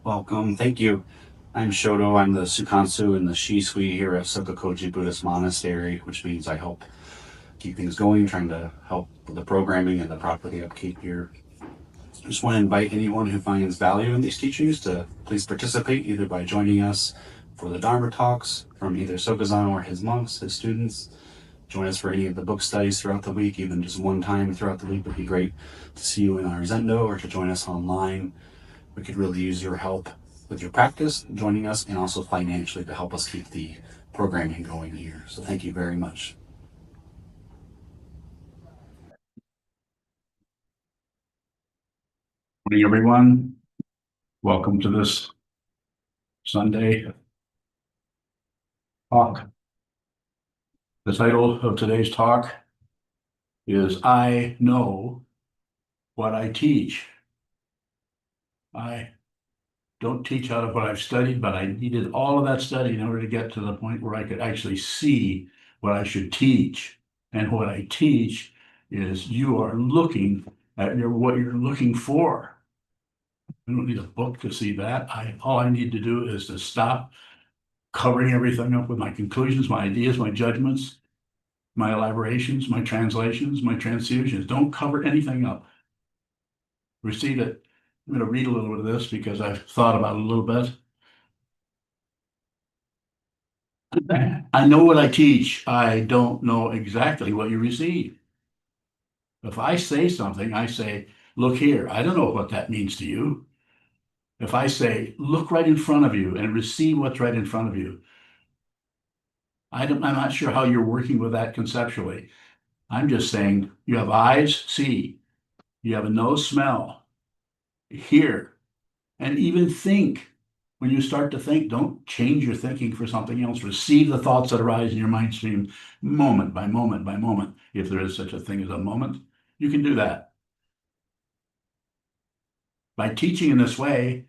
Welcome. Thank you. I'm Shoto. I'm the Sukansu and the Shisui here at SokukoJi Buddhist Monastery, which means I help keep things going, trying to help with the programming and the property upkeep here. I just want to invite anyone who finds value in these teachings to please participate either by joining us for the Dharma talks from either Sokuzan or his monks, his students. Join us for any of the book studies throughout the week, even just one time throughout the week would be great to see you in our Zendo or to join us online. We could really use your help with your practice, joining us, and also financially to help us keep the programming going here. So thank you very much. Morning, everyone. Welcome to this Sunday talk. The title of today's talk is I Know What I Teach. I don't teach out of what I've studied, but I needed all of that study in order to get to the point where I could actually see what I should teach. And what I teach is you are looking at what you're looking for. I don't need a book to see that. All I need to do is to stop covering everything up with my conclusions, my ideas, my judgments, my elaborations, my translations, my transfusions. Don't cover anything up. Receive it. I'm going to read a little bit of this because I've thought about it a little bit. I know what I teach. I don't know exactly what you receive. If I say something, I say, look here. I don't know what that means to you. If I say, look right in front of you and receive what's right in front of you, I'm not sure how you're working with that conceptually. I'm just saying you have eyes, see. You have a nose, smell, hear, and even think. When you start to think, don't change your thinking for something else. Receive the thoughts that arise in your mind stream moment by moment by moment. If there is such a thing as a moment, you can do that. By teaching in this way,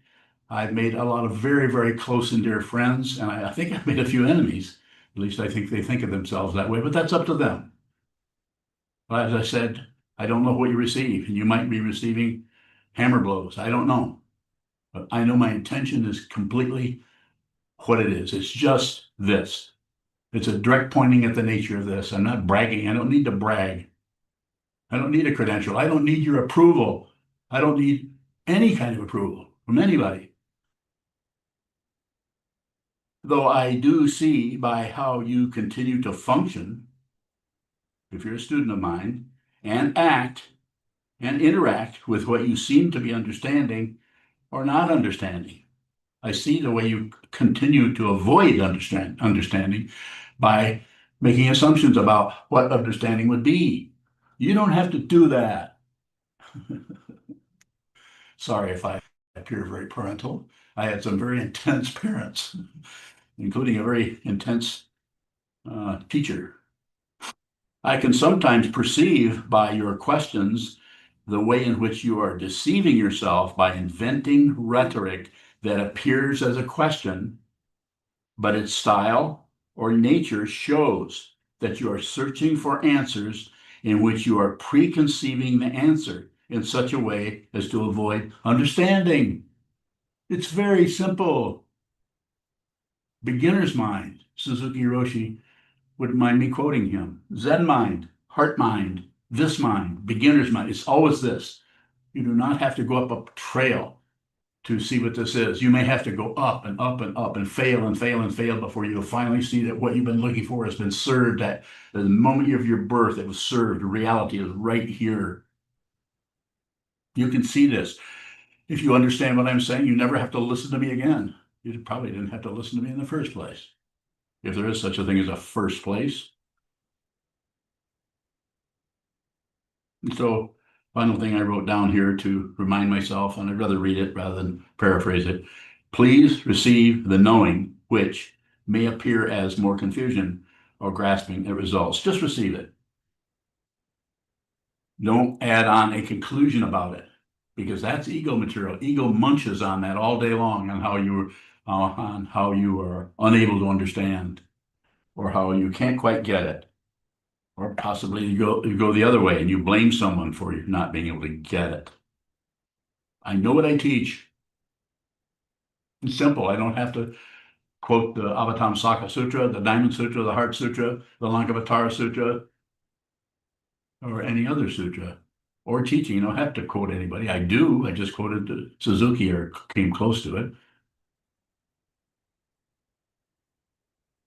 I've made a lot of very, very close and dear friends, and I think I've made a few enemies. At least I think they think of themselves that way, but that's up to them. But as I said, I don't know what you receive, and you might be receiving hammer blows. I don't know. But I know my intention is completely what it is. It's just this. It's a direct pointing at the nature of this. I'm not bragging. I don't need to brag. I don't need a credential. I don't need your approval. I don't need any kind of approval from anybody. Though I do see by how you continue to function, if you're a student of mine, and act and interact with what you seem to be understanding or not understanding. I see the way you continue to avoid understanding by making assumptions about what understanding would be. You don't have to do that. Sorry if I appear very parental. I had some very intense parents, including a very intense teacher. I can sometimes perceive by your questions the way in which you are deceiving yourself by inventing rhetoric that appears as a question, but its style or nature shows that you are searching for answers in which you are preconceiving the answer in such a way as to avoid understanding. It's very simple. Beginner's mind, Suzuki Roshi wouldn't mind me quoting him. Zen mind, heart mind, this mind, beginner's mind. It's always this. You do not have to go up a trail to see what this is. You may have to go up and up and up and fail and fail and fail before you'll finally see that what you've been looking for has been served at the moment of your birth. It was served. Reality is right here. You can see this. If you understand what I'm saying, you never have to listen to me again. You probably didn't have to listen to me in the first place. If there is such a thing as a first place. And so, final thing I wrote down here to remind myself, and I'd rather read it rather than paraphrase it. Please receive the knowing which may appear as more confusion or grasping at results. Just receive it. Don't add on a conclusion about it because that's ego material. Ego munches on that all day long on how you are unable to understand or how you can't quite get it. Or possibly you go the other way and you blame someone for not being able to get it. I know what I teach. It's simple. I don't have to quote the Avatamsaka Sutra, the Diamond Sutra, the Heart Sutra, the Lankavatara Sutra, or any other sutra or teaching. You don't have to quote anybody. I do. I just quoted Suzuki or came close to it.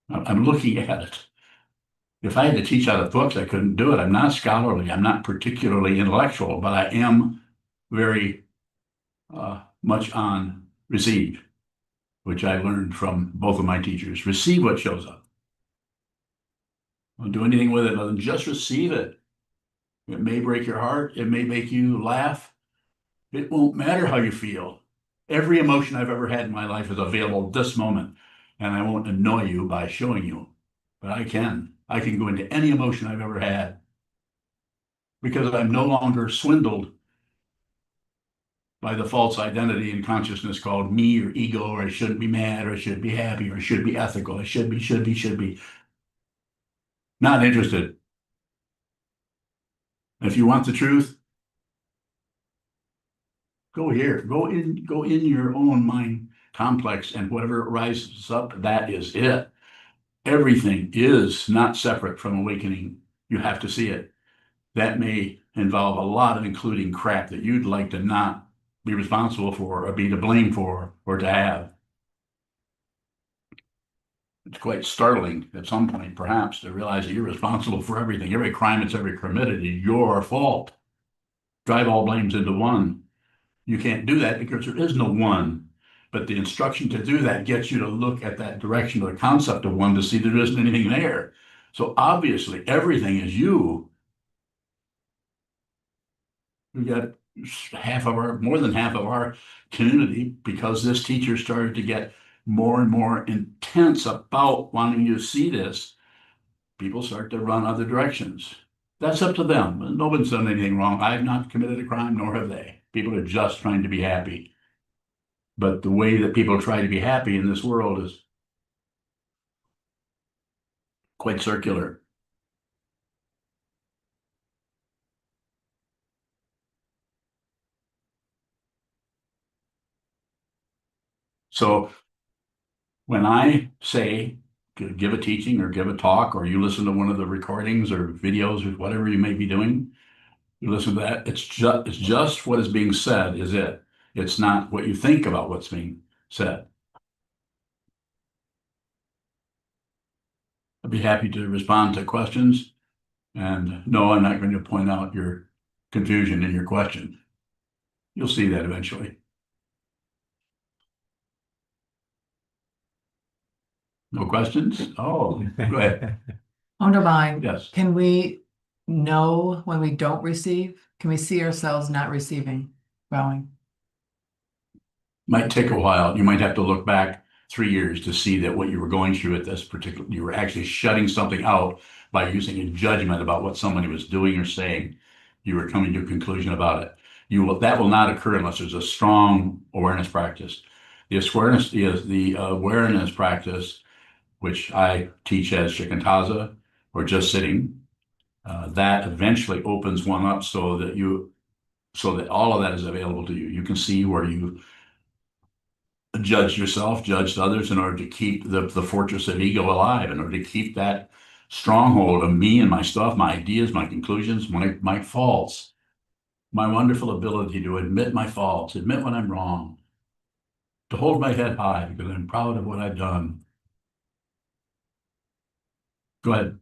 I'm looking at it. If I had to teach out of books, I couldn't do it. I'm not scholarly. I'm not particularly intellectual, but I am very much on receive, which I learned from both of my teachers. Receive what shows up. Don't do anything with it other than just receive it. It may break your heart. It may make you laugh. It won't matter how you feel. Every emotion I've ever had in my life is available this moment, and I won't annoy you by showing you, but I can. I can go into any emotion I've ever had because I'm no longer swindled by the false identity and consciousness called me or ego, or I shouldn't be mad, or I should be happy, or I should be ethical, I should be. Not interested. If you want the truth, go here, go in your own mind complex, and whatever rises up, that is it. Everything is not separate from awakening. You have to see it. That may involve a lot of including crap that you'd like to not be responsible for or be to blame for or to have. It's quite startling at some point, perhaps, to realize that you're responsible for everything. Every crime that's ever committed is your fault. Drive all blames into one. You can't do that because there is no one. But the instruction to do that gets you to look at that direction of the concept of one to see there isn't anything there. So obviously, everything is you. We've got more than half of our community, because this teacher started to get more and more intense about wanting you to see this, people start to run other directions. That's up to them. No one's done anything wrong. I've not committed a crime, nor have they. People are just trying to be happy. But the way that people try to be happy in this world is quite circular. So when I say give a teaching or give a talk, or you listen to one of the recordings or videos or whatever you may be doing, you listen to that, it's just what is being said is it. It's not what you think about what's being said. I'd be happy to respond to questions. And no, I'm not going to point out your confusion in your question. You'll see that eventually. No questions? Oh, go ahead. Wunderbar. Yes. Can we know when we don't receive? Can we see ourselves not receiving, bowing? Might take a while. You might have to look back 3 years to see that what you were going through at this particular, you were actually shutting something out by using a judgment about what somebody was doing or saying. You were coming to a conclusion about it. That will not occur unless there's a strong awareness practice. The awareness practice, which I teach as shikantaza or just sitting, that eventually opens one up so that all of that is available to you. You can see where you judged yourself, judged others in order to keep the fortress of ego alive, in order to keep that stronghold of me and my stuff, my ideas, my conclusions, my faults, my wonderful ability to admit my faults, admit when I'm wrong, to hold my head high because I'm proud of what I've done. Go ahead.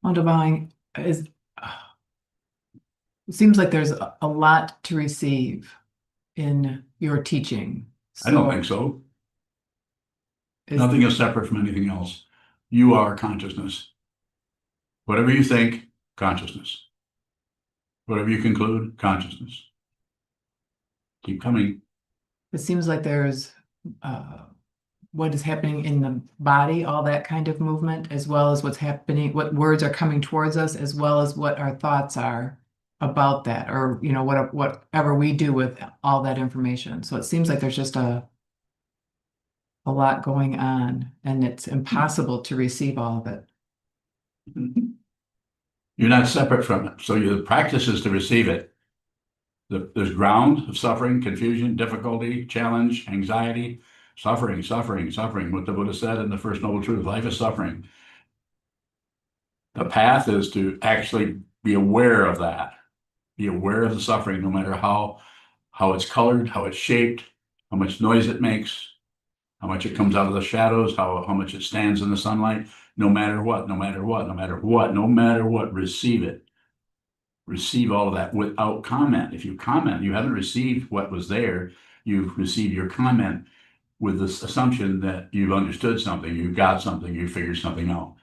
Wunderbar. It seems like there's a lot to receive in your teaching. I don't think so. Nothing is separate from anything else. You are consciousness. Whatever you think, consciousness. Whatever you conclude, consciousness. Keep coming. It seems like there's what is happening in the body, all that kind of movement, as well as what's happening, what words are coming towards us, as well as what our thoughts are about that, or whatever we do with all that information. So it seems like there's just a lot going on, and it's impossible to receive all of it. You're not separate from it. So the practice is to receive it. There's ground of suffering, confusion, difficulty, challenge, anxiety, Suffering, suffering, suffering. What the Buddha said in the First Noble Truth, life is suffering. The path is to actually be aware of that. Be aware of the suffering, no matter how it's colored, how it's shaped, how much noise it makes, how much it comes out of the shadows, how much it stands in the sunlight, no matter what, no matter what, no matter what, no matter what, receive it. Receive all of that without comment. If you comment, you haven't received what was there. You've received your comment with this assumption that you've understood something, you've got something, you figured something out.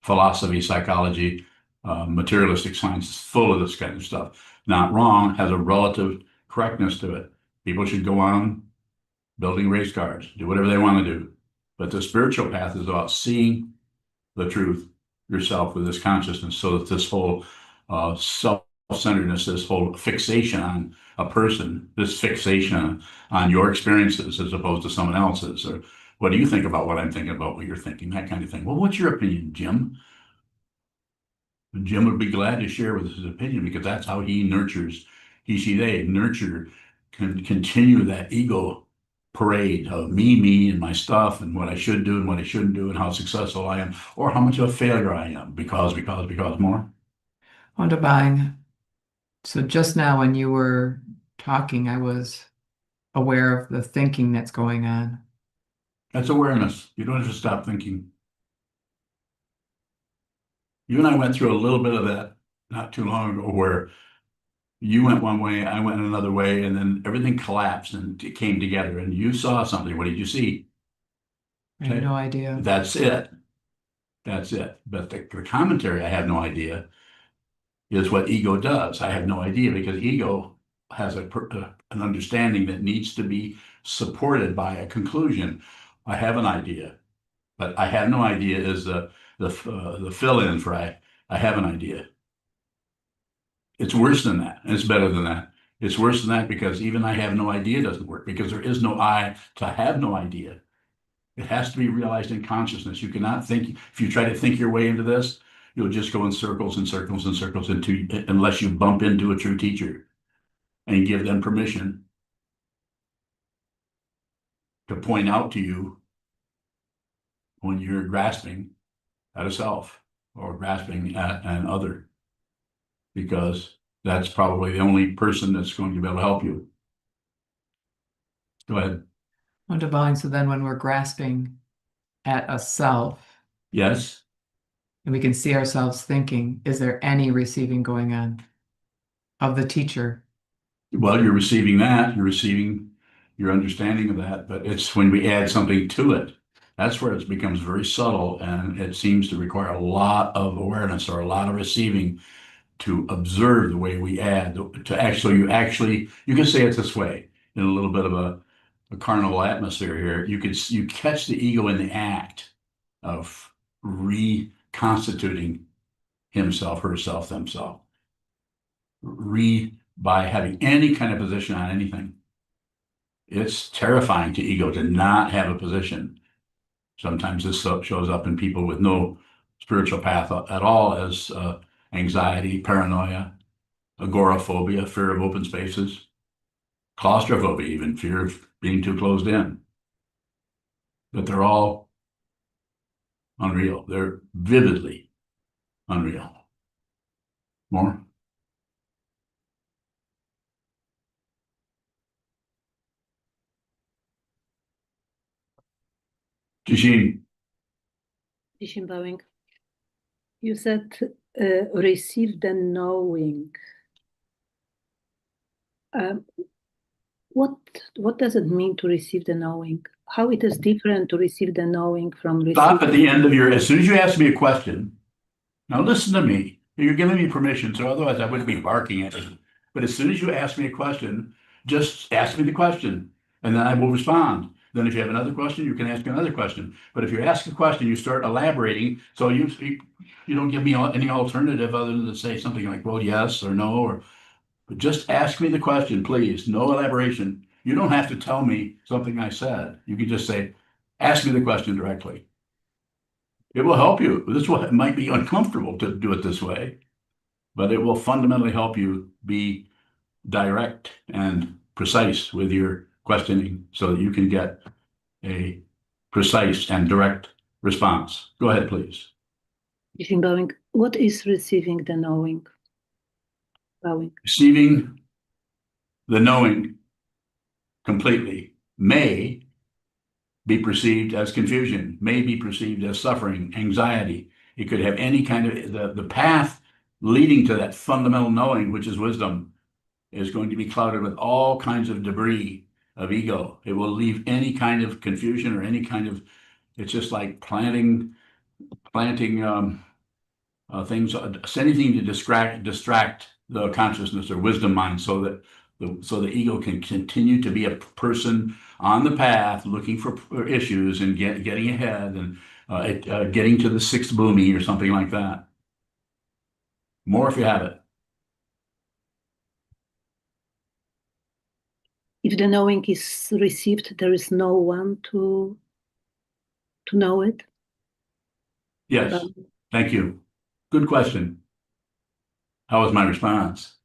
Philosophy, psychology, materialistic science is full of this kind of stuff. Not wrong, has a relative correctness to it. People should go on building race cars, do whatever they want to do. But the spiritual path is about seeing the truth yourself with this consciousness, so that this whole self-centeredness, this whole fixation on a person, this fixation on your experiences as opposed to someone else's, or what do you think about what I'm thinking about what you're thinking, that kind of thing. Well, what's your opinion, Jim? And Jim would be glad to share with us his opinion, because that's how he nurtures, he, she, they nurture, can continue that ego parade of me, and my stuff, and what I should do and what I shouldn't do, and how successful I am, or how much of a failure I am, because more. Wonderful. So just now when you were talking, I was aware of the thinking that's going on. That's awareness. You don't have to stop thinking. You and I went through a little bit of that not too long ago, where you went one way, I went another way, and then everything collapsed and it came together, and you saw something. What did you see? I have no idea. That's it. That's it. But the commentary, I have no idea, is what ego does. I have no idea, because ego has an understanding that needs to be supported by a conclusion. I have an idea, but I have no idea is the fill-in for I have an idea. It's worse than that, and it's better than that. It's worse than that, because even I have no idea doesn't work, because there is no I to have no idea. It has to be realized in consciousness. You cannot think, if you try to think your way into this, you'll just go in circles and circles and circles unless you bump into a true teacher and give them permission to point out to you when you're grasping at a self or grasping at an other, because that's probably the only person that's going to be able to help you. Go ahead. Wonderful. So then when we're grasping at a self, Yes. and we can see ourselves thinking, is there any receiving going on of the teacher? Well, you're receiving that, you're receiving your understanding of that, but it's when we add something to it, that's where it becomes very subtle, and it seems to require a lot of awareness or a lot of receiving to observe the way we add, to actually, you can say it this way, in a little bit of a carnival atmosphere here, you catch the ego in the act of reconstituting himself, herself, themselves, by having any kind of position on anything. It's terrifying to ego to not have a position. Sometimes this shows up in people with no spiritual path at all as anxiety, paranoia, agoraphobia, fear of open spaces, claustrophobia, even fear of being too closed in. But they're all unreal. They're vividly unreal. More? Jisheen. Bowing. You said receive the knowing. What does it mean to receive the knowing? How it is different to receive the knowing from receive? Stop at the end of as soon as you ask me a question, now listen to me. You're giving me permission, so otherwise I wouldn't be barking at you. But as soon as you ask me a question, just ask me the question, and then I will respond. Then if you have another question, you can ask another question. But if you ask a question, you start elaborating, so you don't give me any alternative other than to say something like, well, yes or no, but just ask me the question, please. No elaboration. You don't have to tell me something I said. You can just say, ask me the question directly. It will help you. It might be uncomfortable to do it this way, but it will fundamentally help you be direct and precise with your questioning so that you can get a precise and direct response. Go ahead, please. Using bowing. What is receiving the knowing? Bowing. Receiving the knowing completely may be perceived as confusion, may be perceived as suffering, anxiety. It could have any kind of, the path leading to that fundamental knowing, which is wisdom, is going to be clouded with all kinds of debris of ego. It will leave any kind of confusion or any kind of, it's just like planting things, anything to distract the consciousness or wisdom mind so that the ego can continue to be a person on the path looking for issues and getting ahead and getting to the sixth bhumi or something like that. More if you have it. If the knowing is received, there is no one to know it. Yes. Thank you. Good question. How was my response?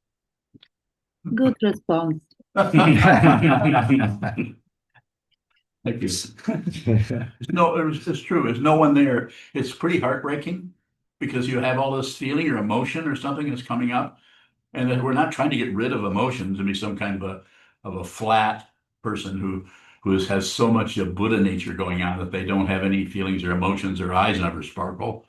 Good response. Thank you. It's true. There's no one there. It's pretty heartbreaking because you have all this feeling or emotion or something that's coming up, and that we're not trying to get rid of emotions and be some kind of a flat person who has so much of Buddha nature going on that they don't have any feelings or emotions, or eyes never sparkle.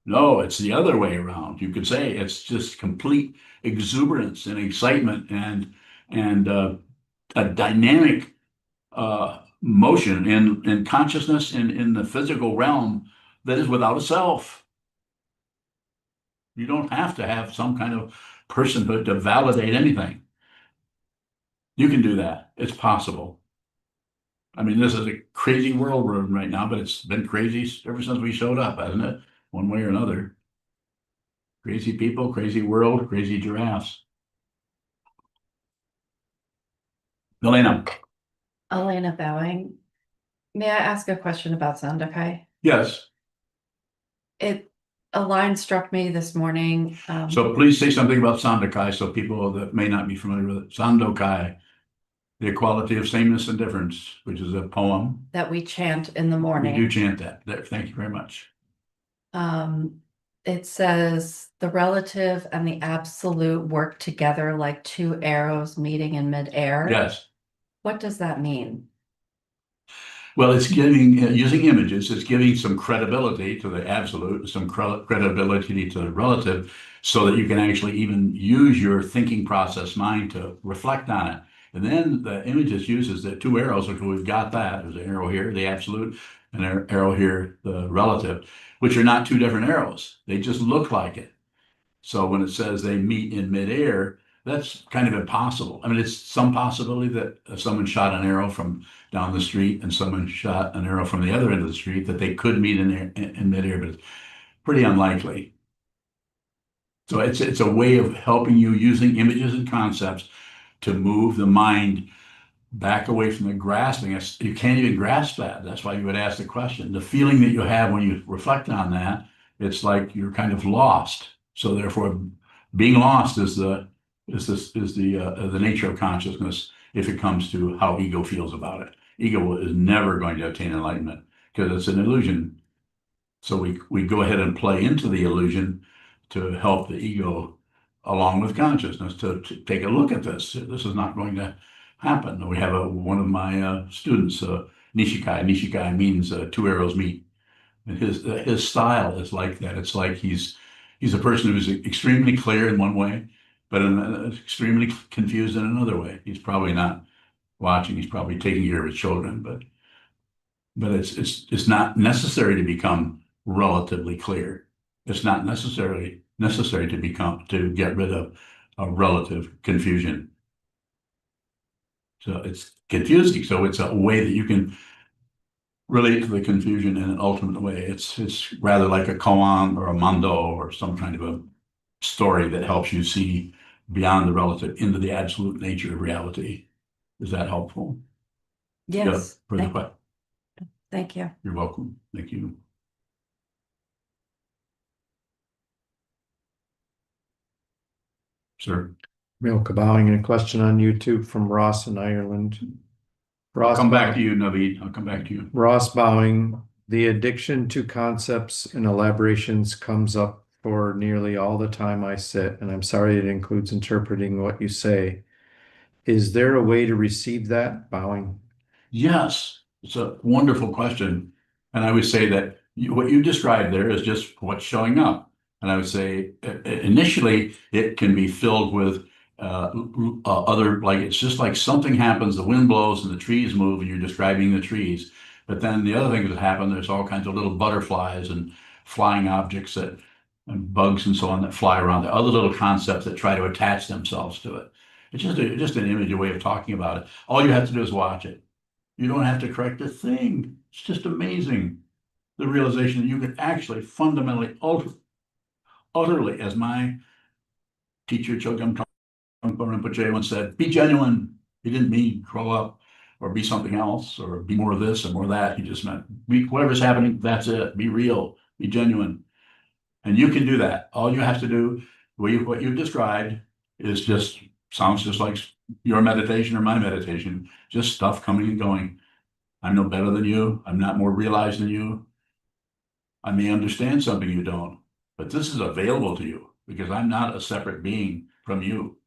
No, it's the other way around. You could say it's just complete exuberance and excitement and a dynamic motion in consciousness and in the physical realm that is without a self. You don't have to have some kind of personhood to validate anything. You can do that. It's possible. I mean, this is a crazy world we're in right now, but it's been crazy ever since we showed up, hasn't it? One way or another. Crazy people, crazy world, crazy giraffes. Elena. Elena Bowing. May I ask a question about Sandokai? Yes. A line struck me this morning. So please say something about Sandokai so people that may not be familiar with it. Sandokai, the equality of sameness and difference, which is a poem. That we chant in the We morning. do chant that. There, thank you very much. It says the relative and the absolute work together like two arrows meeting in midair. Yes. What does that mean? Well, it's giving, using images, it's giving some credibility to the absolute, some credibility to the relative, so that you can actually even use your thinking process mind to reflect on it. And then the images uses the two arrows, which we've got that. There's an arrow here, the absolute, and an arrow here, the relative, which are not two different arrows. They just look like it. So when it says they meet in midair, that's kind of impossible. I mean, it's some possibility that if someone shot an arrow from down the street and someone shot an arrow from the other end of the street, that they could meet in midair, but it's pretty unlikely. So it's a way of helping you using images and concepts to move the mind back away from the grasping. You can't even grasp that. That's why you would ask the question. The feeling that you have when you reflect on that, it's like you're kind of lost. So therefore, being lost is the nature of consciousness if it comes to how ego feels about it. Ego is never going to attain enlightenment because it's an illusion. So we go ahead and play into the illusion to help the ego along with consciousness to take a look at this. This is not going to happen. We have one of my students, Nishikai. Nishikai means two arrows meet. And his style is like that. It's like he's a person who's extremely clear in one way, but extremely confused in another way. He's probably not watching. He's probably taking care of his children, but it's not necessary to become relatively clear. It's not necessary to get rid of a relative confusion. So it's confusing. So it's a way that you can relate to the confusion in an ultimate way. It's rather like a koan or a mando or some kind of a story that helps you see beyond the relative into the absolute nature of reality. Is that helpful? Yes. Yeah, Thank you. you're welcome. Thank you. Sir. Milka Bowing, and a question on YouTube from Ross in Ireland. I'll come back to you, Naveed. I'll come back to you. Ross bowing, the addiction to concepts and elaborations comes up for nearly all the time I sit, and I'm sorry it includes interpreting what you say. Is there a way to receive that? Bowing. Yes, it's a wonderful question. And I would say that what you described there is just what's showing up. And I would say initially it can be filled with other, like it's just like something happens, the wind blows and the trees move and you're describing the trees. But then the other things that happen, there's all kinds of little butterflies and flying objects that and bugs and so on that fly around. There are other little concepts that try to attach themselves to it. It's just an image, a way of talking about it. All you have to do is watch it. You don't have to correct a thing. It's just amazing. The realization that you can actually fundamentally, utterly, as my teacher, Chogyam Trungpa Rinpoche once said, be genuine. He didn't mean grow up or be something else or be more of this or more of that. He just meant be whatever's happening, that's it. Be real, be genuine. And you can do that. All you have to do, what you've described is sounds just like your meditation or my meditation, just stuff coming and going. I'm no better than you. I'm not more realized than you. I may understand something you don't, but this is available to you because I'm not a separate being from you.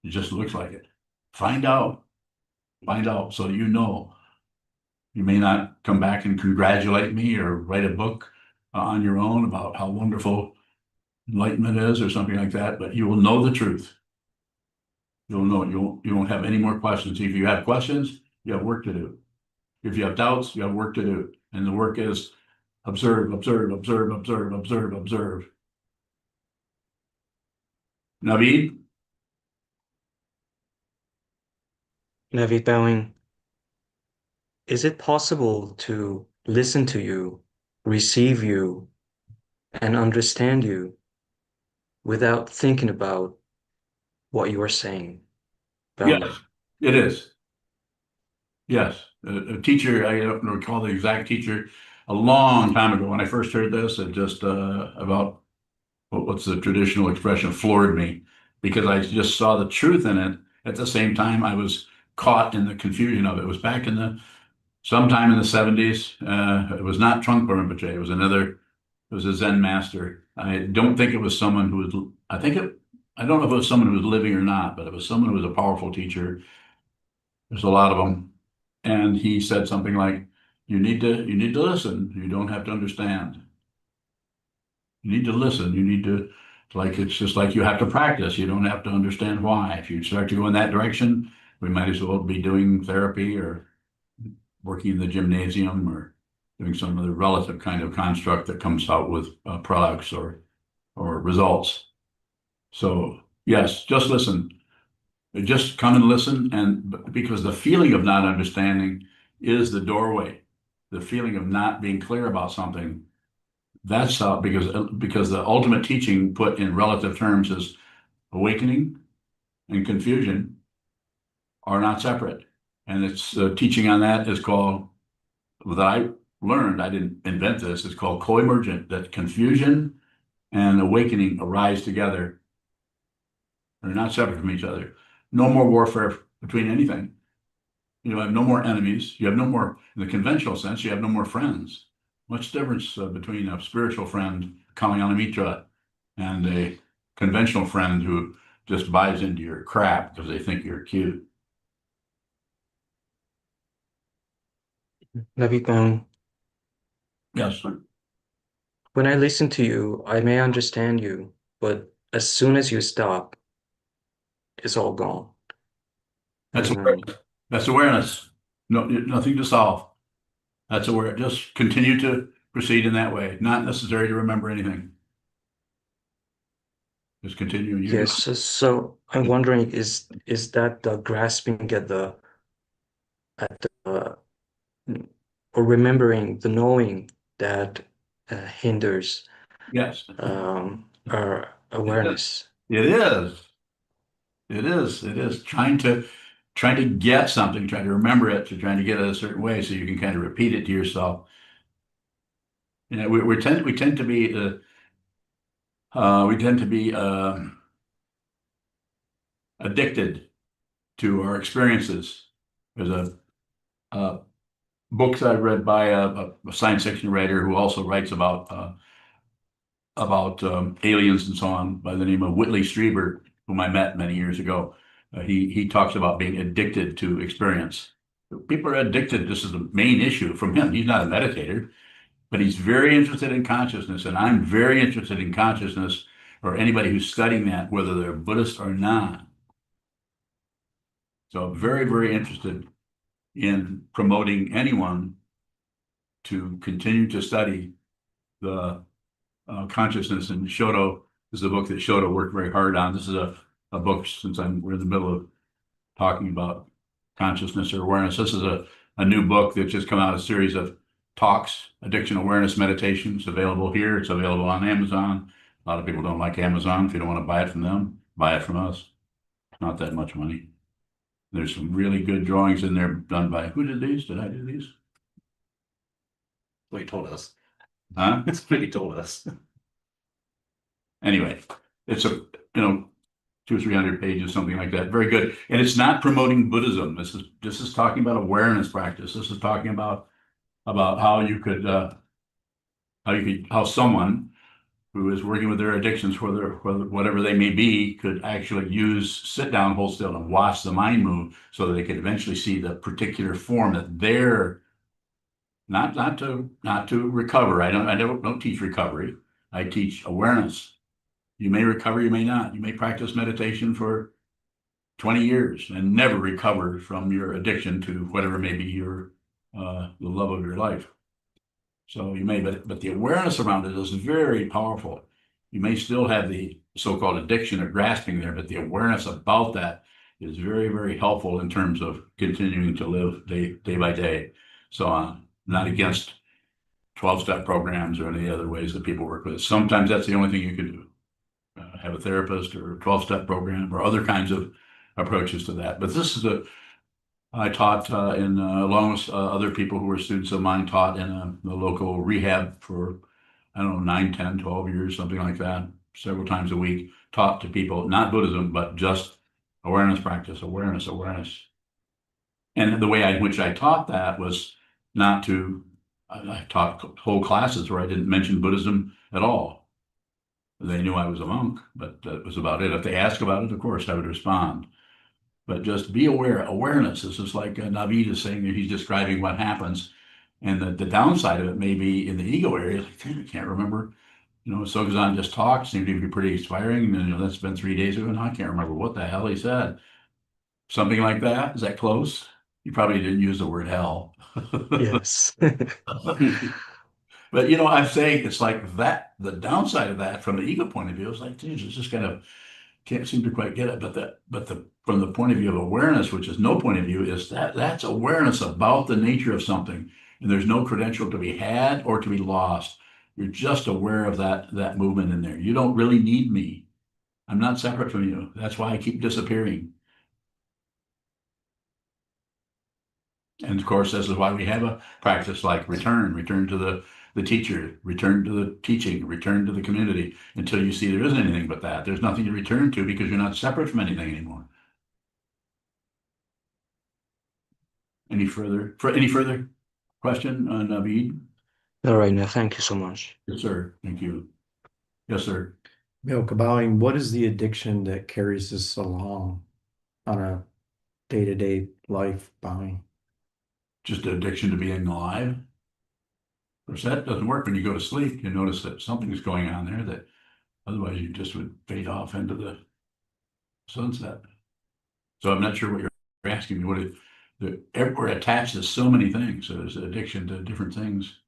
It just looks like it. Find out so you know. You may not come back and congratulate me or write a book on your own about how wonderful enlightenment is or something like that, but you will know the truth. You'll know it. You won't have any more questions. If you have questions, you have work to do. If you have doubts, you have work to do. And the work is observe, observe, observe, observe, observe, observe. Naveed? Naveed bowing. Is it possible to listen to you, receive you, and understand you without thinking about what you are saying? Bowing. Yes, it is. Yes, a teacher, I don't recall the exact teacher, a long time ago when I first heard this, it just about what's the traditional expression, floored me because I just saw the truth in it. At the same time, I was caught in the confusion of it. It was back in sometime in the 70s. It was not Trungpa Rinpoche. It was it was a Zen master. I don't think it was someone who was, I don't know if it was someone who was living or not, but it was someone who was a powerful teacher. There's a lot of them. And he said something like, you need to listen. You don't have to understand. You need to listen. You need to, it's just like you have to practice. You don't have to understand why. If you start to go in that direction, we might as well be doing therapy or working in the gymnasium or doing some other relative kind of construct that comes out with products or results. So yes, just listen. Just come and listen, and because the feeling of not understanding is the doorway, the feeling of not being clear about something. That's how, because the ultimate teaching put in relative terms is awakening and confusion are not separate. And it's teaching on that is called, that I learned, I didn't invent this, it's called co-emergent, that confusion and awakening arise together. They're not separate from each other. No more warfare between anything. You have no more enemies. You have no more, in the conventional sense, you have no more friends. Much difference between a spiritual friend, Kalyana Mitra, and a conventional friend who just buys into your crap because they think you're cute. Naveed bowing. Yes, sir. When I listen to you, I may understand you, but as soon as you stop, it's all gone. That's And, awareness. That's awareness. No, nothing to solve. That's awareness. Just continue to proceed in that way. Not necessary to remember anything. Just continue. yes, so I'm wondering, is that the grasping at the or remembering the knowing that hinders Yes. our awareness? It is. It is. It is trying to get something, trying to remember it, to trying to get it a certain way, so you can kind of repeat it to yourself. You know, we tend to be addicted to our experiences. There's a books I've read by a science fiction writer who also writes about aliens and so on, by the name of Whitley Strieber, whom I met many years ago. He talks about being addicted to experience. People are addicted. This is the main issue from him. He's not a meditator, but he's very interested in consciousness, and I'm very interested in consciousness, or anybody who's studying that, whether they're Buddhist or not. So very, very interested in promoting anyone to continue to study the consciousness. And Shoto is the book that Shoto worked very hard on. This is a book, since we're in the middle of talking about consciousness or awareness. This is a new book that just come out, a series of talks, addiction awareness meditations, available here. It's available on Amazon. A lot of people don't like Amazon. If you don't want to buy it from them, buy it from us. Not that much money. There's some really good drawings in there done by, who did these? Did I do these? What he told us. Huh? That's what he told us. Anyway, it's 200 or 300 pages, something like that. Very good. And it's not promoting Buddhism. This is talking about awareness practice. This is talking about how you could how someone who is working with their addictions, whatever they may be, could actually sit down, hold still, and watch the mind move, so that they could eventually see the particular form that they're not to recover. I don't teach recovery. I teach awareness. You may recover, you may not. You may practice meditation for 20 years and never recover from your addiction to whatever may be the love of your life. So you may, but the awareness around it is very powerful. You may still have the so-called addiction or grasping there, but the awareness about that is very, very helpful in terms of continuing to live day by day. So I'm not against 12-step programs or any other ways that people work with it. Sometimes that's the only thing you can do. Have a therapist or a 12-step program or other kinds of approaches to that. But this is I taught along with other people who were students of mine, taught in the local rehab for, I don't know, 9, 10, 12 years, something like that, several times a week, taught to people, not Buddhism, but just awareness practice, awareness. And the way in which I taught that was not to, I taught whole classes where I didn't mention Buddhism at all. They knew I was a monk, but that was about it. If they asked about it, of course, I would respond. But just be aware. Awareness is just like Naveed is saying, that he's describing what happens. And the downside of it may be in the ego area. Like, I can't remember. Sokuzan just talked, seemed to be pretty inspiring. And that's been 3 days ago, and I can't remember what the hell he said. Something like that. Is that close? You probably didn't use the word hell. Yes. But I'm saying it's like that. The downside of that, from the ego point of view, is like, geez, it's just kind of can't seem to quite get it. But from the point of view of awareness, which is no point of view, is that's awareness about the nature of something, and there's no credential to be had or to be lost. You're just aware of that movement in there. You don't really need me. I'm not separate from you. That's why I keep disappearing. And of course, this is why we have a practice like return to the teacher, return to the teaching, return to the community, until you see there isn't anything but that. There's nothing to return to, because you're not separate from anything anymore. Any further question, Naveed? All right, now thank you so much. Yes, sir. Thank you. Yes, sir. Bowing, what is the addiction that carries us along on a day-to-day life, Bowing? Just an addiction to being alive. Of course, that doesn't work when you go to sleep. You notice that something's going on there that otherwise you just would fade off into the sunset. So I'm not sure what you're asking me. We're attached to so many things. So there's addiction to different things.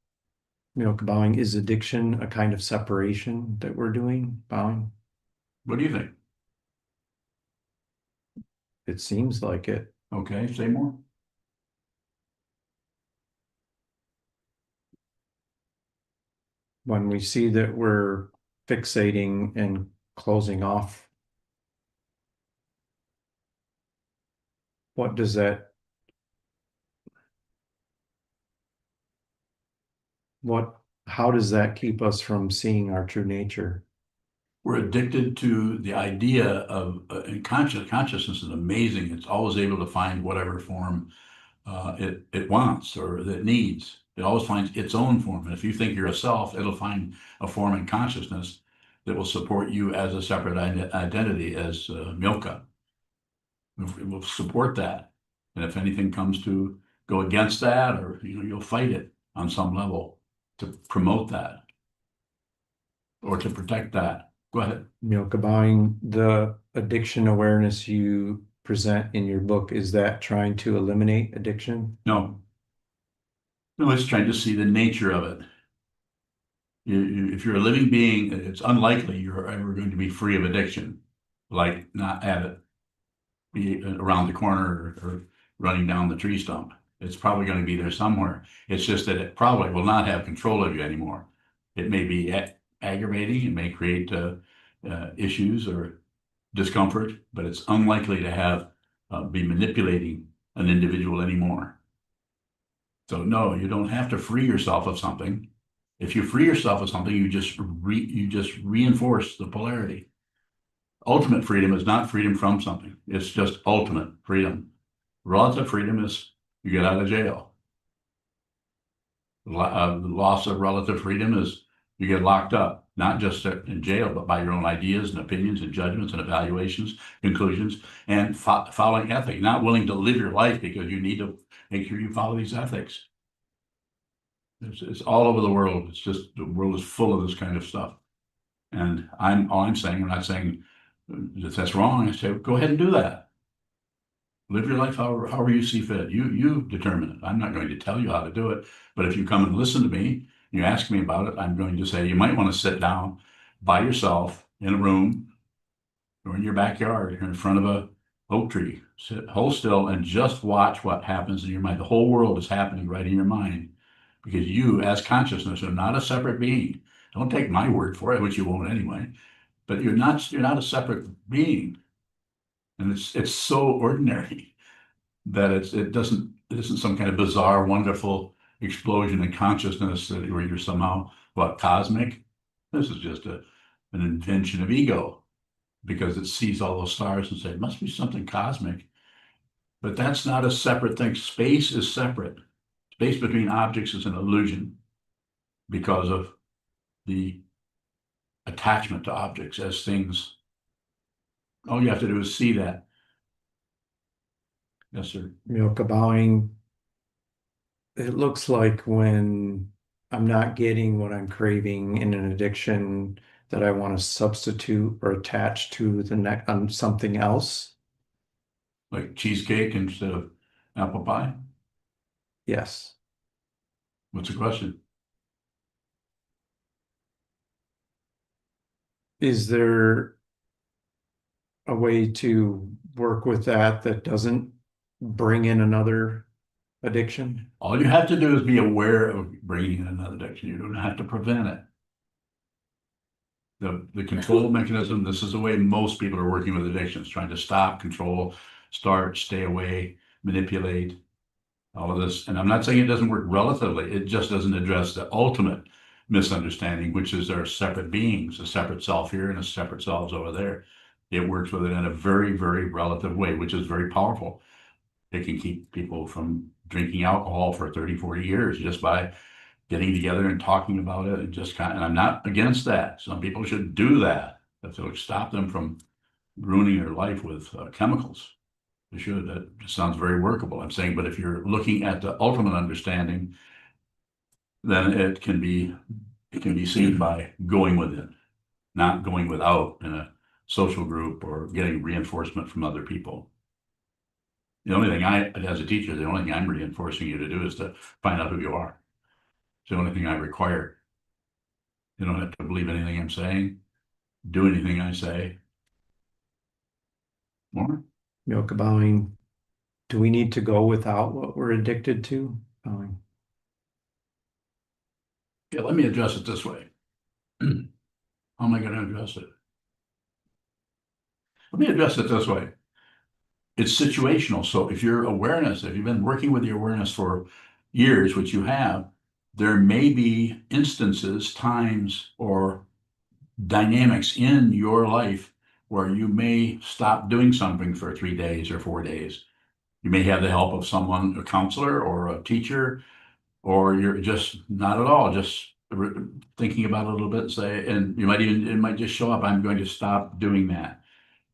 Bowing, is addiction a kind of separation that we're doing, Bowing? What do you think? It seems like it. Okay, say more. When we see that we're fixating and closing off, what does that, how does that keep us from seeing our true nature? We're addicted to the idea of consciousness is amazing. It's always able to find whatever form it wants or that it needs. It always finds its own form. And if you think you're a self, it'll find a form in consciousness that will support you as a separate identity, as Milka. It will support that. And if anything comes to go against that, or you'll fight it on some level to promote that or to protect that. Go ahead. Milka, the addiction awareness you present in your book, is that trying to eliminate addiction? No. No, it's trying to see the nature of it. If you're a living being, it's unlikely you're ever going to be free of addiction, like not have it be around the corner or running down the tree stump. It's probably going to be there somewhere. It's just that it probably will not have control of you anymore. It may be aggravating, it may create issues or discomfort, but it's unlikely to have be manipulating an individual anymore. So no, you don't have to free yourself of something. If you free yourself of something, you just reinforce the polarity. Ultimate freedom is not freedom from something. It's just ultimate freedom. Relative freedom is you get out of jail. The loss of relative freedom is you get locked up, not just in jail, but by your own ideas and opinions and judgments and evaluations, conclusions, and following ethics. Not willing to live your life because you need to make sure you follow these ethics. It's all over the world. It's just the world is full of this kind of stuff. And all I'm saying, we're not saying that that's wrong. I say, go ahead and do that. Live your life however you see fit. You determine it. I'm not going to tell you how to do it. But if you come and listen to me, you ask me about it, I'm going to say, you might want to sit down by yourself in a room or in your backyard or in front of a oak tree. Hold still and just watch what happens in your mind. The whole world is happening right in your mind. Because you, as consciousness, are not a separate being. Don't take my word for it, which you won't anyway. But you're not a separate being, and it's so ordinary that it isn't some kind of bizarre, wonderful explosion in consciousness where you're somehow cosmic. This is just an invention of ego, because it sees all those stars and says it must be something cosmic. But that's not a separate thing. Space is separate. Space between objects is an illusion because of the attachment to objects as things. All you have to do is see that. Yes, sir. Milka, it looks like when I'm not getting what I'm craving in an addiction, that I want to substitute or attach to something else. Like cheesecake instead of apple pie? Yes. What's the question? Is there a way to work with that doesn't bring in another addiction? All you have to do is be aware of bringing in another addiction. You don't have to prevent it. The control mechanism, this is the way most people are working with addictions, trying to stop, control, stay away, manipulate, all of this. And I'm not saying it doesn't work relatively, it just doesn't address the ultimate misunderstanding, which is there are separate beings, a separate self here and a separate selves over there. It works with it in a very, very relative way, which is very powerful. It can keep people from drinking alcohol for 30, 40 years just by getting together and talking about it, and and I'm not against that. Some people should do that. That will stop them from ruining their life with chemicals. They should. That sounds very workable. I'm saying, but if you're looking at the ultimate understanding, then it can be seen by going with it, not going without in a social group or getting reinforcement from other people. The only thing as a teacher, the only thing I'm reinforcing you to do is to find out who you are. It's the only thing I require. You don't have to believe anything I'm saying, do anything I say. More? Milka, do we need to go without what we're addicted to? Yeah, let me address it this way. How am I going to address it? Let me address it this way. It's situational. So if you've been working with your awareness for years, which you have, there may be instances, times, or dynamics in your life where you may stop doing something for 3 days or 4 days. You may have the help of someone, a counselor or a teacher, or you're just not at all, just thinking about it a little bit, say, and you might even, it might just show up, I'm going to stop doing that.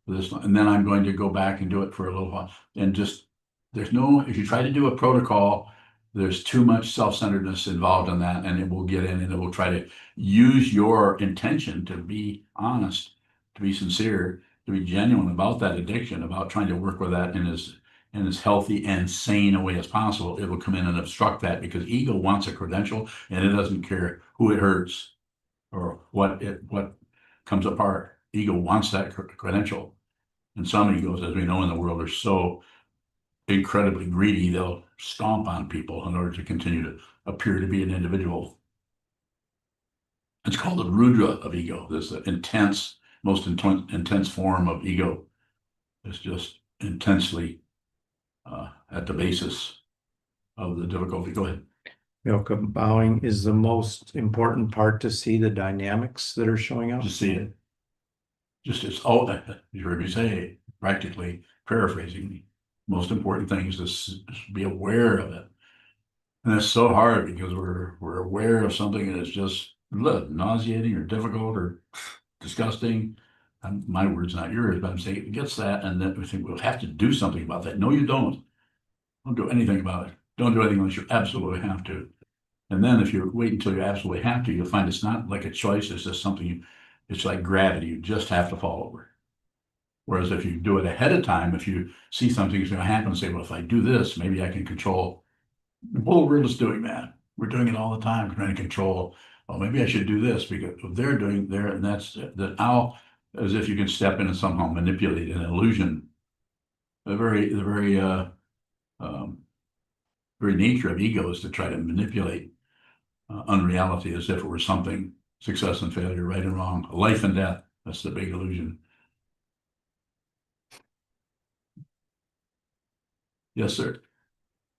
This, and then I'm going to go back and do it for a little while. And just, there's no, if you try to do a protocol, there's too much self-centeredness involved in that, and it will get in and it will try to use your intention to be honest, to be sincere, to be genuine about that addiction, about trying to work with that in as healthy and sane a way as possible. It will come in and obstruct that because ego wants a credential and it doesn't care who it hurts or what comes apart. Ego wants that credential. And some egos, as we know in the world, are so incredibly greedy, they'll stomp on people in order to continue to appear to be an individual. It's called the Rudra of ego. This intense, most intense form of ego. It's just intensely at the basis of the difficulty. Go ahead. Milka, bowing is the most important part to see the dynamics that are showing up. Just see it. Just it's all that you heard me say, practically paraphrasing me. Most important thing is to be aware of it. And it's so hard because we're aware of something that is just nauseating or difficult or disgusting. My words, not yours, but I'm saying it gets that, and then we think we'll have to do something about that. No, you don't. Don't do anything about it. Don't do anything unless you absolutely have to. And then if you wait until you absolutely have to, you'll find it's not like a choice, it's just something it's like gravity, you just have to fall over. Whereas if you do it ahead of time, if you see something is going to happen, say, well, if I do this, maybe I can control. The whole world is doing that. We're doing it all the time, trying to control. Oh, maybe I should do this because they're doing there, and that's that. Now, as if you can step in and somehow manipulate an illusion. The very nature of ego is to try to manipulate unreality as if it were something, success and failure, right and wrong, life and death. That's the big illusion. Yes, sir.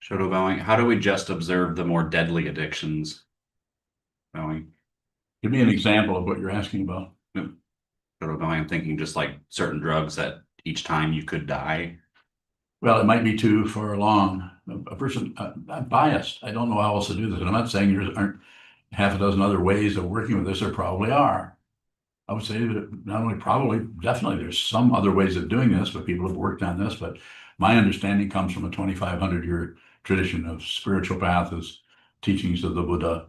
Shoto bowing. How do we just observe the more deadly addictions? Bowing. Give me an example of what you're asking about. Shoto bowing. I'm thinking just like certain drugs that each time you could die. Well, it might be too far along. A person, I'm biased. I don't know how else to do this. And I'm not saying there aren't half a dozen other ways of working with this. There probably are. I would say that not only probably, definitely there's some other ways of doing this, but people have worked on this. But my understanding comes from a 2,500-year tradition of spiritual paths, teachings of the Buddha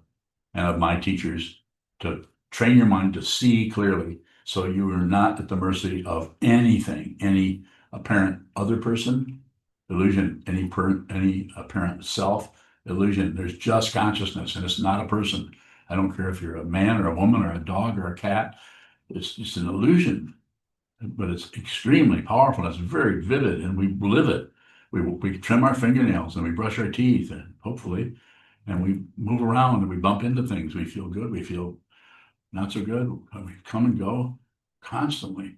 and of my teachers to train your mind to see clearly so you are not at the mercy of anything, any apparent other person, illusion, any apparent self, illusion. There's just consciousness and it's not a person. I don't care if you're a man or a woman or a dog or a cat. It's just an illusion, but it's extremely powerful. It's very vivid, and we live it. We trim our fingernails and we brush our teeth, and hopefully, and we move around and we bump into things. We feel good. We feel not so good. We come and go constantly.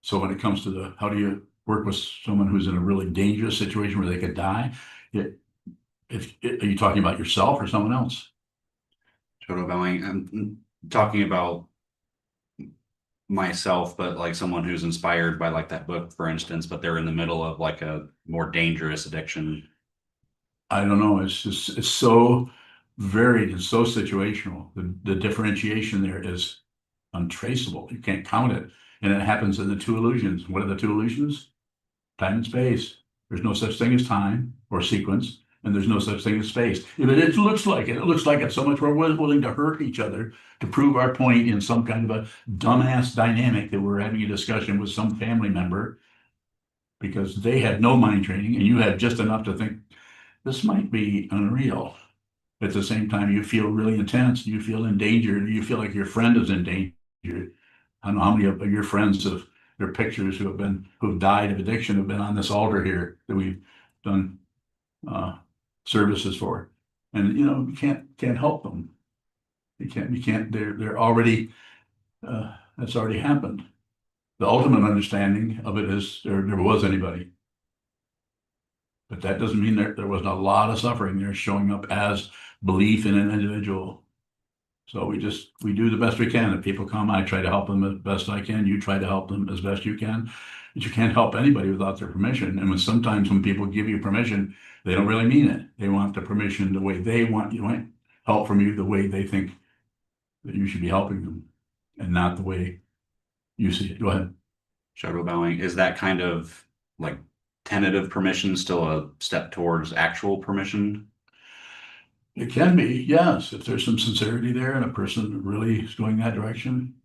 So when it comes to how do you work with someone who's in a really dangerous situation where they could die? Are you talking about yourself or someone else? Shoto bowing. I'm talking about myself, but like someone who's inspired by like that book, for instance, but they're in the middle of like a more dangerous addiction. I don't know. It's so varied and so situational. The differentiation there is untraceable. You can't count it. And it happens in the two illusions. What are the two illusions? Time and space. There's no such thing as time or sequence, and there's no such thing as space. If it looks like it, so much we're willing to hurt each other to prove our point in some kind of a dumbass dynamic that we're having a discussion with some family member because they had no mind training and you had just enough to think this might be unreal. At the same time, you feel really intense. You feel in danger. You feel like your friend is in danger. I don't know how many of your friends have their pictures who've died of addiction have been on this altar here that we've done services for, and you can't help them. You can't. They're already. That's already happened. The ultimate understanding of it is there never was anybody, but that doesn't mean there wasn't a lot of suffering there showing up as belief in an individual. So we do the best we can. If people come, I try to help them as best I can. You try to help them as best you can. But you can't help anybody without their permission. And sometimes when people give you permission, they don't really mean it. They want the permission the way they want you, want help from you the way they think that you should be helping them, and not the way you see it. Go ahead. Shadow bowing, is that kind of like tentative permission still a step towards actual permission? It can be, yes, if there's some sincerity there and a person really is going that direction.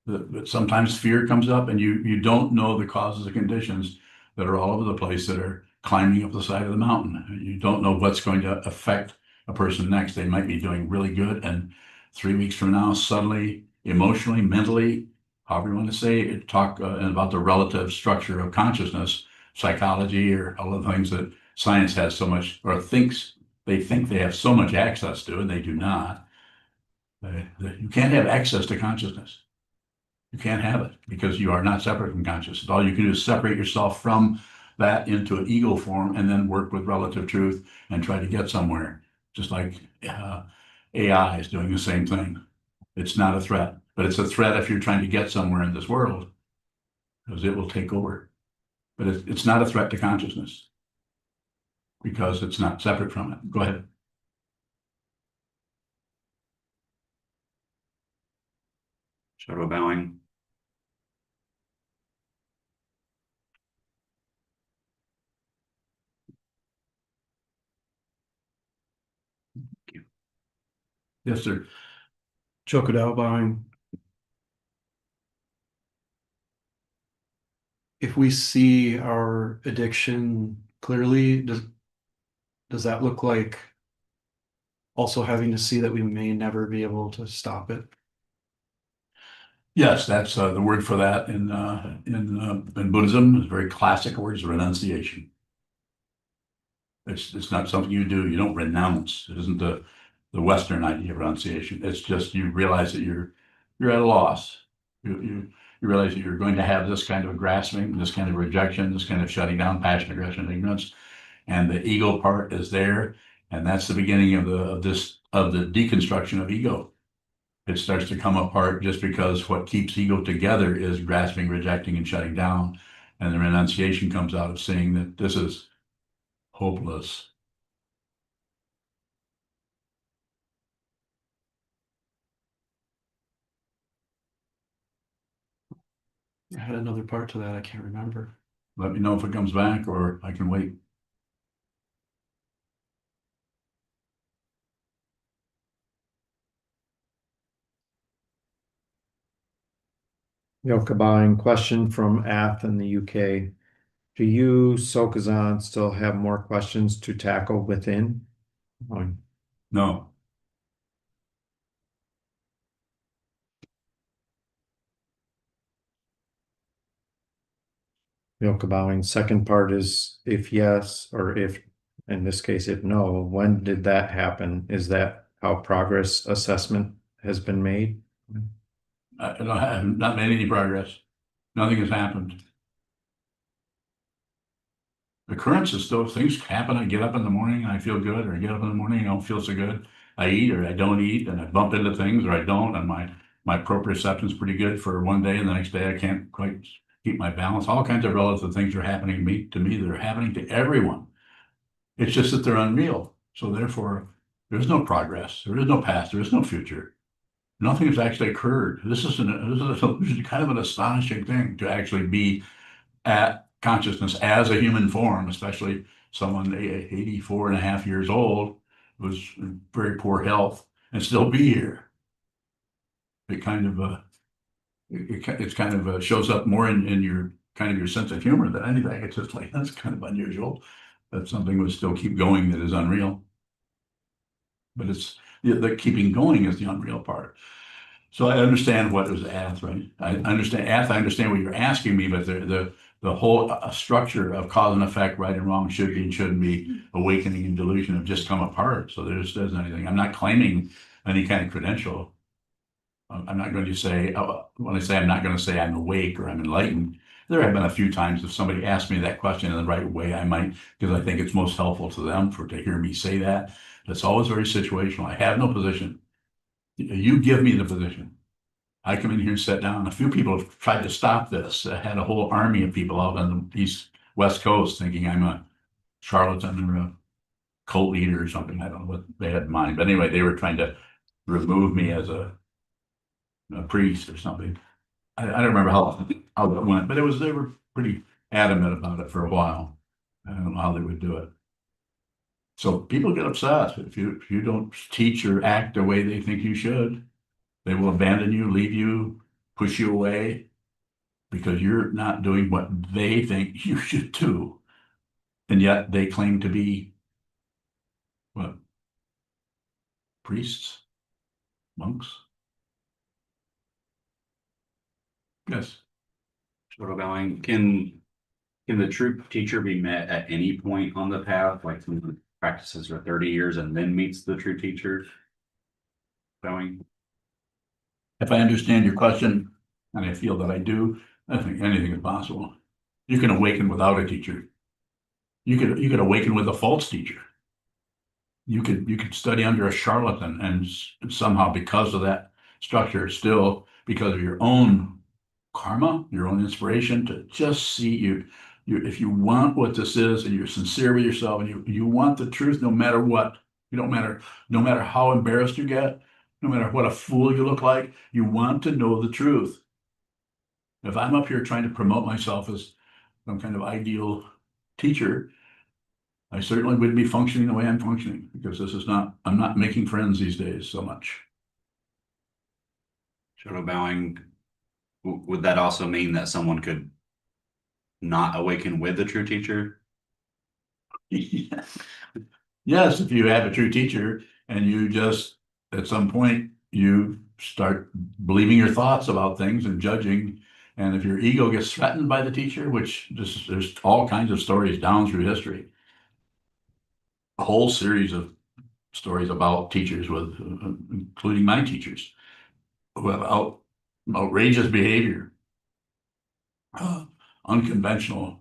But sometimes fear comes up and you don't know the causes and conditions that are all over the place that are climbing up the side of the mountain. You don't know what's going to affect a person next. They might be doing really good, and 3 weeks from now, suddenly, emotionally, mentally, however you want to say it, talk about the relative structure of consciousness, psychology, or all the things that science has so much, or thinks they think they have so much access to, and they do not. You can't have access to consciousness. You can't have it because you are not separate from consciousness. All you can do is separate yourself from that into an ego form and then work with relative truth and try to get somewhere. Just like AI is doing the same thing. It's not a threat, but it's a threat if you're trying to get somewhere in this world, because it will take over. But it's not a threat to consciousness because it's not separate from it. Go ahead. Shadow bowing. Yes, sir. Bowing. If we see our addiction clearly, does that look like also having to see that we may never be able to stop it? Yes, that's the word for that in Buddhism. It's a very classic word, is renunciation. It's not something you do. You don't renounce. It isn't the Western idea of renunciation. It's just you realize that you're at a loss. You realize that you're going to have this kind of grasping, this kind of rejection, this kind of shutting down, passion, aggression, and ignorance, and the ego part is there, and that's the beginning of the deconstruction of ego. It starts to come apart just because what keeps ego together is grasping, rejecting, and shutting down, and the renunciation comes out of seeing that this is hopeless. I had another part to that, I can't remember. Let me know if it comes back or I can wait. Yokabine question from Ath in the UK. Do you, Sokuzan, still have more questions to tackle within? No. Yokabine, second part is if yes, or if, in this case, if no, when did that happen? Is that how progress assessment has been made? I have not made any progress. Nothing has happened. Occurrence is still, things happen. I get up in the morning and I feel good, or I get up in the morning and I don't feel so good. I eat or I don't eat, and I bump into things or I don't, and my proprioception is pretty good for one day, and the next day I can't quite keep my balance. All kinds of relative things are happening to me that are happening to everyone. It's just that they're unreal. So therefore, there's no progress. There is no past. There is no future. Nothing has actually occurred. This is kind of an astonishing thing to actually be at consciousness as a human form, especially someone 84 and a half years old, who's in very poor health, and still be here. It kind of shows up more in your kind of your sense of humor than anything. It's just like, that's kind of unusual that something would still keep going that is unreal. But it's the keeping going is the unreal part. So I understand what is Ath, right? I understand what you're asking me, but the whole structure of cause and effect, right and wrong, should be and shouldn't be, awakening and delusion have just come apart. So there just isn't anything. I'm not claiming any kind of credential. I'm not going to say, when I say I'm not going to say I'm awake or I'm enlightened, there have been a few times if somebody asked me that question in the right way, I might, because I think it's most helpful to them to hear me say that. It's always very situational. I have no position. You give me the position. I come in here and sit down. A few people have tried to stop this. I had a whole army of people out on the West Coast thinking I'm a charlatan or a cult leader or something. I don't know what they had in mind. But anyway, they were trying to remove me as a priest or something. I don't remember how that went, but they were pretty adamant about it for a while. I don't know how they would do it. So people get upset if you don't teach or act the way they think you should. They will abandon you, leave you, push you away because you're not doing what they think you should do. And yet they claim to be what? Priests? Monks? Yes. Short bowing. Can the true teacher be met at any point on the path, like someone practices for 30 years and then meets the true teacher? Bowing. If I understand your question, and I feel that I do, I think anything is possible. You can awaken without a teacher. You could awaken with a false teacher. You could study under a charlatan and somehow because of that structure, still because of your own karma, your own inspiration to just see you if you want what this is and you're sincere with yourself and you want the truth no matter what, no matter how embarrassed you get, no matter what a fool you look like, you want to know the truth. If I'm up here trying to promote myself as some kind of ideal teacher, I certainly wouldn't be functioning the way I'm functioning because I'm not making friends these days so much. Shadow bowing. Would that also mean that someone could not awaken with the true teacher? Yes, if you have a true teacher and you just, at some point, you start believing your thoughts about things and judging. And if your ego gets threatened by the teacher, which there's all kinds of stories down through history, a whole series of stories about teachers with, including my teachers, who have outrageous behavior, unconventional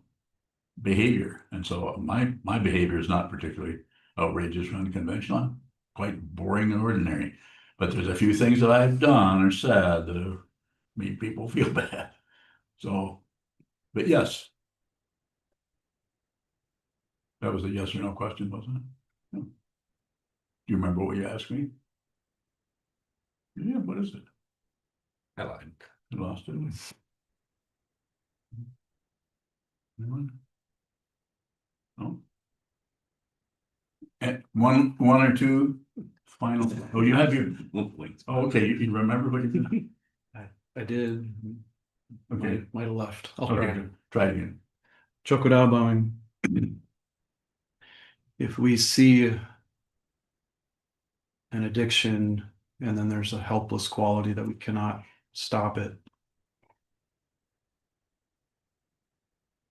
behavior. And so my behavior is not particularly outrageous or unconventional. I'm quite boring and ordinary. But there's a few things that I've done or said that have made people feel bad. So, but yes. That was a yes or no question, wasn't it? No. Do you remember what you asked me? Yeah, what is it? I lied. I lost it. Anyone? No? And one or two final, oh, you have your, Wait. oh, okay, you remember what you did? I did. Okay, Might have left. I'll okay, try it again. Chokoda bowing. If we see an addiction and then there's a helpless quality that we cannot stop it.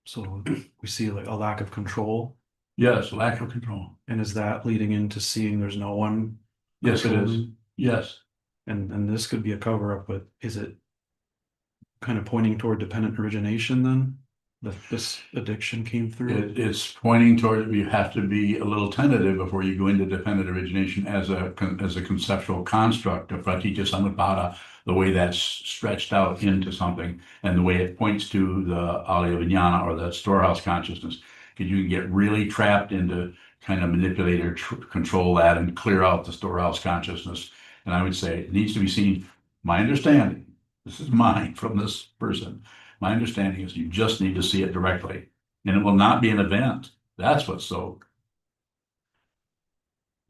So we see like a lack of control. Yes, lack of control. And is that leading into seeing there's no one? Yes, it is. controlling? Yes. And this could be a cover up, but is it kind of pointing toward dependent origination then? That this addiction came through? It's pointing toward you have to be a little tentative before you go into dependent origination as a conceptual construct of pratitya samutpada, the way that's stretched out into something and the way it points to the alaya vijnana or the storehouse consciousness. Because you can get really trapped into kind of manipulate or control that and clear out the storehouse consciousness. And I would say it needs to be seen, my understanding, this is mine from this person. My understanding is you just need to see it directly and it will not be an event. That's what's so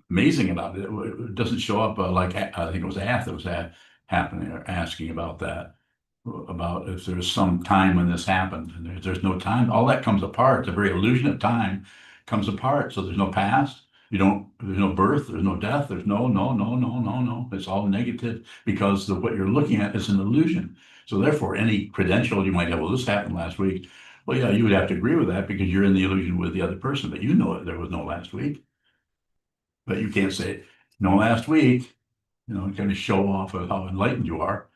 amazing about it. It doesn't show up like, I think it was Ath that was happening or asking about that, about if there's some time when this happened and there's no time, all that comes apart. The very illusion of time comes apart. So there's no past. There's no birth, there's no death, there's no. It's all negative because what you're looking at is an illusion. So therefore, any credential you might have, well, this happened last week. Well, yeah, you would have to agree with that because you're in the illusion with the other person, but you know it, there was no last week. But you can't say, no last week, kind of show off of how enlightened you are.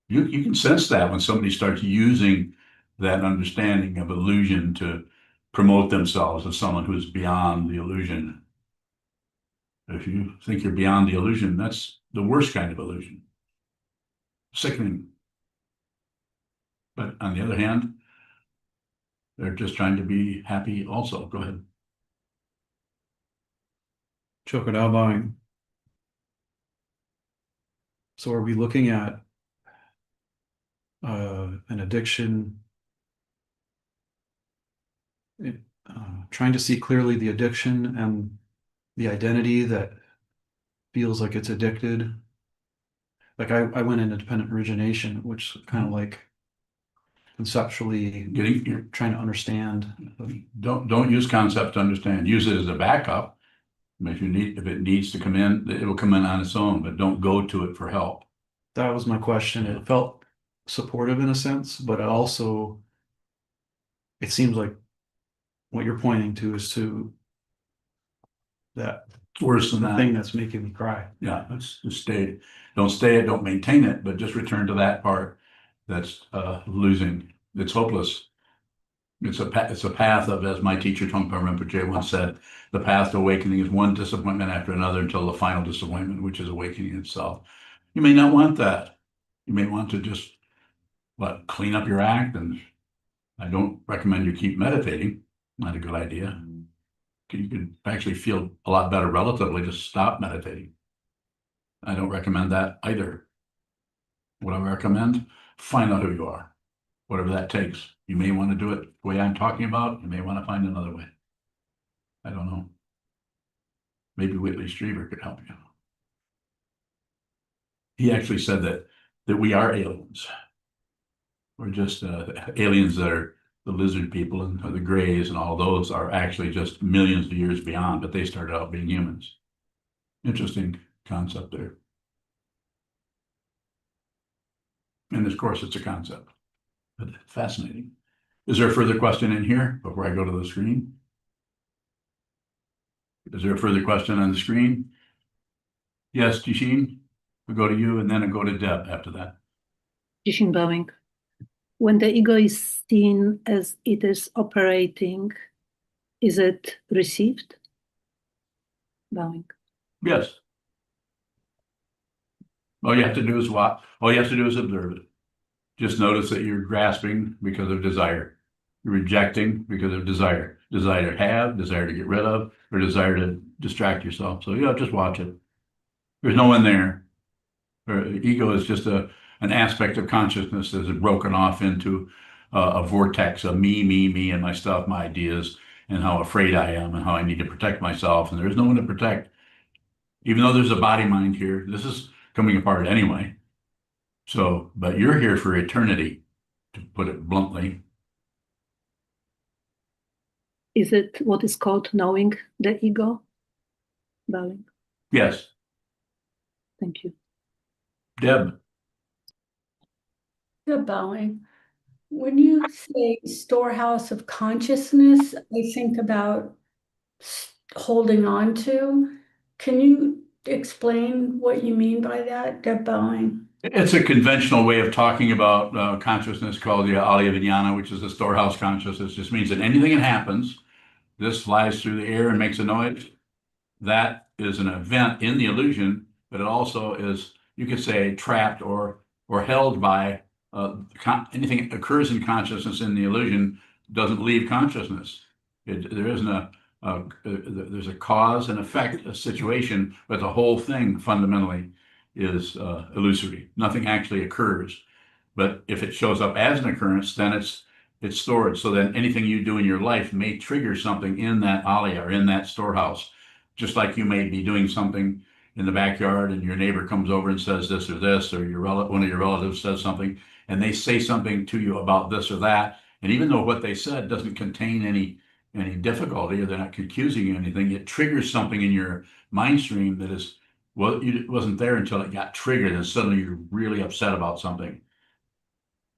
You can sense that when somebody starts using that understanding of illusion to promote themselves as someone who's beyond the illusion. If you think you're beyond the illusion, that's the worst kind of illusion. sickening. But on the other hand, they're just trying to be happy also. Go ahead. Chokodabang. So are we looking at an addiction, trying to see clearly the addiction and the identity that feels like it's addicted? Like I went into dependent origination, which kind of like conceptually You're trying to understand. don't use concept to understand. Use it as a backup. If it needs to come in, it will come in on its own, but don't go to it for help. That was my question. It felt supportive in a sense, but it seems like what you're pointing to is to that Worse than the that. thing that's making me cry. Yeah, let's just don't maintain it, but just return to that part that's losing. It's hopeless. It's a path of, as my teacher Trungpa Rinpoche once said, the path to awakening is one disappointment after another until the final disappointment, which is awakening itself. You may not want that. You may want to just clean up your act, and I don't recommend you keep meditating. Not a good idea. You could actually feel a lot better relatively, just stop meditating. I don't recommend that either. What I recommend, find out who you are, whatever that takes. You may want to do it the way I'm talking about. You may want to find another way. I don't know. Maybe Whitley Strieber could help you. He actually said that we are aliens. We're just aliens that are the lizard people and the grays and all those are actually just millions of years beyond, but they started out being humans. Interesting concept there. And of course, it's a concept, but fascinating. Is there a further question in here before I go to the screen? Is there a further question on the screen? Yes, Jishin, we'll go to you and then I'll go to Deb after that. Jishin bowing. When the ego is seen as it is operating, is it received? Bowing. Yes. All you have to do is what? All you have to do is observe it. Just notice that you're grasping because of desire. You're rejecting because of desire. Desire to have, desire to get rid of, or desire to distract yourself. So just watch it. There's no one there. Ego is just an aspect of consciousness that is broken off into a vortex of me, and my stuff, my ideas, and how afraid I am, and how I need to protect myself. And there's no one to protect. Even though there's a body mind here, this is coming apart anyway. So, but you're here for eternity, to put it bluntly. Is it what is called knowing the ego? Bowing. Yes. Thank you. Deb. Good bowing. When you say storehouse of consciousness, I think about holding on to. Can you explain what you mean by that, Deb bowing? It's a conventional way of talking about consciousness called the Alaya Vijnana, which is the storehouse consciousness. It just means that anything that happens, this flies through the air and makes a noise. That is an event in the illusion, but it also is, you could say, trapped or held by anything that occurs in consciousness in the illusion doesn't leave consciousness. There isn't there's a cause and effect, a situation, but the whole thing fundamentally is illusory. Nothing actually occurs. But if it shows up as an occurrence, then it's stored. So then anything you do in your life may trigger something in that alaya or in that storehouse. Just like you may be doing something in the backyard and your neighbor comes over and says this, or one of your relatives says something, and they say something to you about this or that. And even though what they said doesn't contain any difficulty, or they're not accusing you of anything, it triggers something in your mind stream that is, well, it wasn't there until it got triggered, and suddenly you're really upset about something.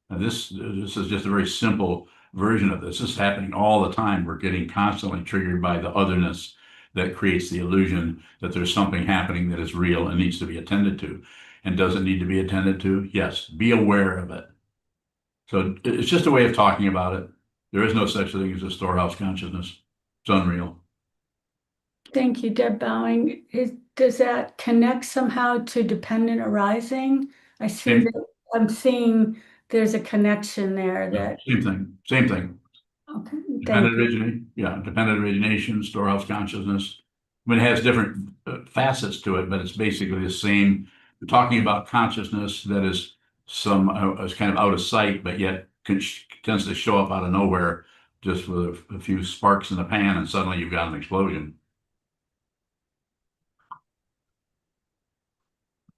Now this is just a very simple version of this. This is happening all the time. We're getting constantly triggered by the otherness that creates the illusion that there's something happening that is real and needs to be attended to. And does it need to be attended to? Yes. Be aware of it. So it's just a way of talking about it. There is no such thing as a storehouse consciousness. It's unreal. Thank you, Deb bowing. Does that connect somehow to dependent arising? I see that I'm seeing there's a connection there Yeah, that, same thing. okay, thank Dependent you. dependent origination, storehouse consciousness. I mean, it has different facets to it, but it's basically the same. We're talking about consciousness that is is kind of out of sight, but yet tends to show up out of nowhere just with a few sparks in the pan, and suddenly you've got an explosion.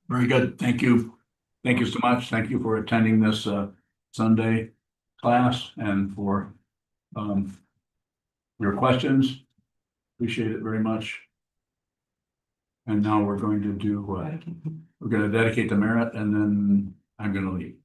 Very good. Thank you. Thank you so much. Thank you for attending this Sunday class and for your questions. Appreciate it very much. And now we're going to do we're going to dedicate the merit, and then I'm going to leave.